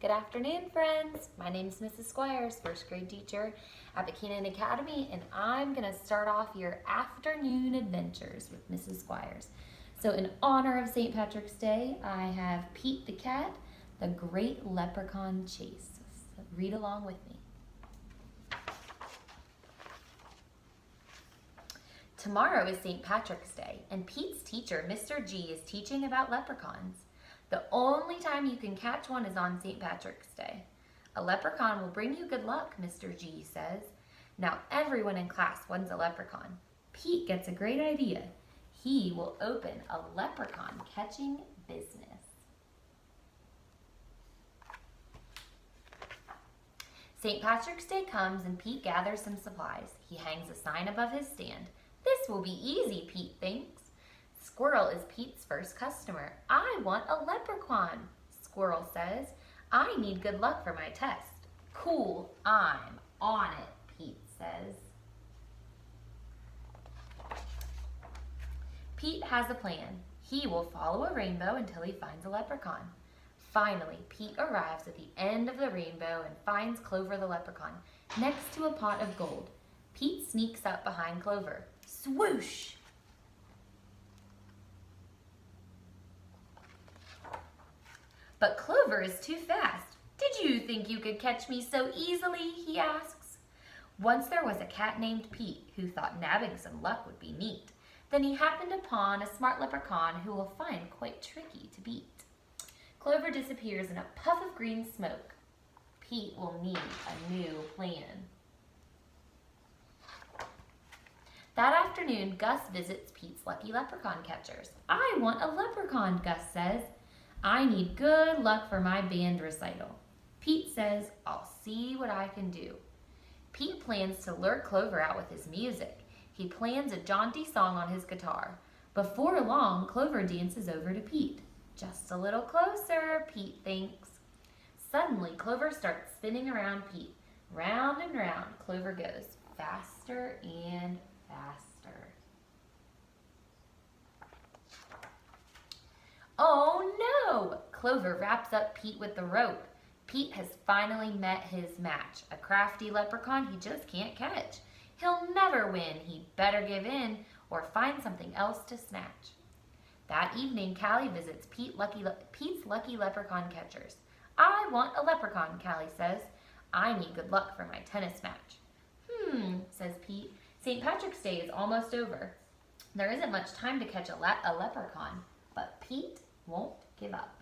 Good afternoon, friends. My name is Mrs. Squires, first grade teacher at Buchanan Academy, and I'm going to start off your afternoon adventures with Mrs. Squires. So in honor of St. Patrick's Day, I have Pete the Cat, the Great Leprechaun Chase. So read along with me. Tomorrow is St. Patrick's Day, and Pete's teacher, Mr. G, is teaching about leprechauns. The only time you can catch one is on St. Patrick's Day. A leprechaun will bring you good luck, Mr. G says. Now everyone in class wants a leprechaun. Pete gets a great idea. He will open a leprechaun catching business. St. Patrick's Day comes and Pete gathers some supplies. He hangs a sign above his stand. This will be easy, Pete thinks. Squirrel is Pete's first customer. I want a leprechaun, Squirrel says. I need good luck for my test. Cool, I'm on it, Pete says. Pete has a plan. He will follow a rainbow until he finds a leprechaun. Finally, Pete arrives at the end of the rainbow and finds Clover the leprechaun next to a pot of gold. Pete sneaks up behind Clover. Swoosh! But Clover is too fast. Did you think you could catch me so easily? He asks. Once there was a cat named Pete who thought nabbing some luck would be neat. Then he happened upon a smart leprechaun who will find quite tricky to beat. Clover disappears in a puff of green smoke. Pete will need a new plan. That afternoon, Gus visits Pete's lucky leprechaun catchers. I want a leprechaun, Gus says. I need good luck for my band recital. Pete says, I'll see what I can do. Pete plans to lure Clover out with his music. He plans a jaunty song on his guitar. Before long, Clover dances over to Pete. Just a little closer, Pete thinks. Suddenly, Clover starts spinning around Pete. Round and round, Clover goes, faster and faster. Oh no! Clover wraps up Pete with the rope. Pete has finally met his match, a crafty leprechaun he just can't catch. He'll never win. He'd better give in or find something else to snatch. That evening, Callie visits Pete's lucky leprechaun catchers. I want a leprechaun, Callie says. I need good luck for my tennis match. Says Pete. St. Patrick's Day is almost over. There isn't much time to catch a leprechaun, but Pete won't give up.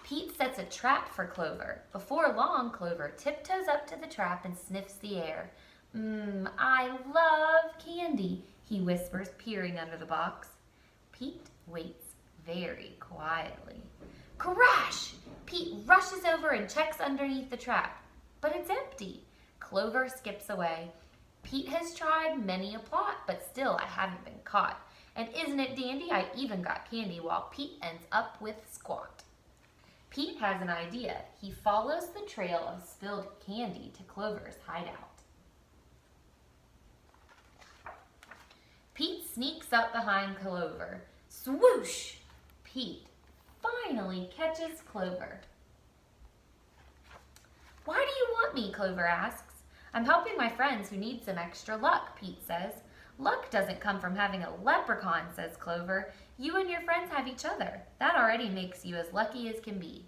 Pete sets a trap for Clover. Before long, Clover tiptoes up to the trap and sniffs the air. I love candy, he whispers, peering under the box. Pete waits very quietly. Crash! Pete rushes over and checks underneath the trap, but it's empty. Clover skips away. Pete has tried many a plot, but still I haven't been caught. And isn't it dandy? I even got candy while Pete ends up with squat. Pete has an idea. He follows the trail of spilled candy to Clover's hideout. Pete sneaks up behind Clover. Swoosh! Pete finally catches Clover. Why do you want me? Clover asks. I'm helping my friends who need some extra luck, Pete says. Luck doesn't come from having a leprechaun, says Clover. You and your friends have each other. That already makes you as lucky as can be.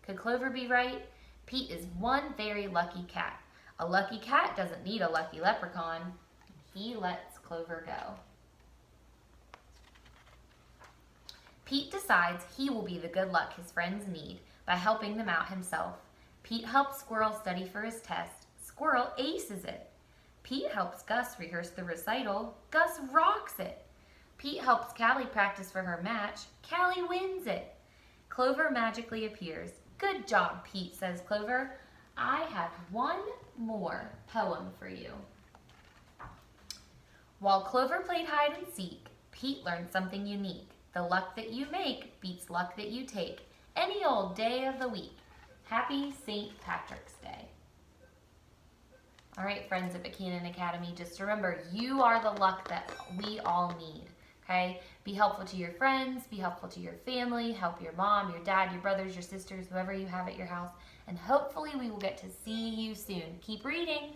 Could Clover be right? Pete is one very lucky cat. A lucky cat doesn't need a lucky leprechaun. He lets Clover go. Pete decides he will be the good luck his friends need by helping them out himself. Pete helps Squirrel study for his test. Squirrel aces it. Pete helps Gus rehearse the recital. Gus rocks it. Pete helps Callie practice for her match. Callie wins it. Clover magically appears. Good job, Pete, says Clover. I have one more poem for you. While Clover played hide and seek, Pete learned something unique. The luck that you make beats luck that you take any old day of the week. Happy St. Patrick's Day. All right, friends at Buchanan Academy, just remember, you are the luck that we all need. okay? Be helpful to your friends, be helpful to your family, help your mom, your dad, your brothers, your sisters, whoever you have at your house, and hopefully we will get to see you soon. Keep reading.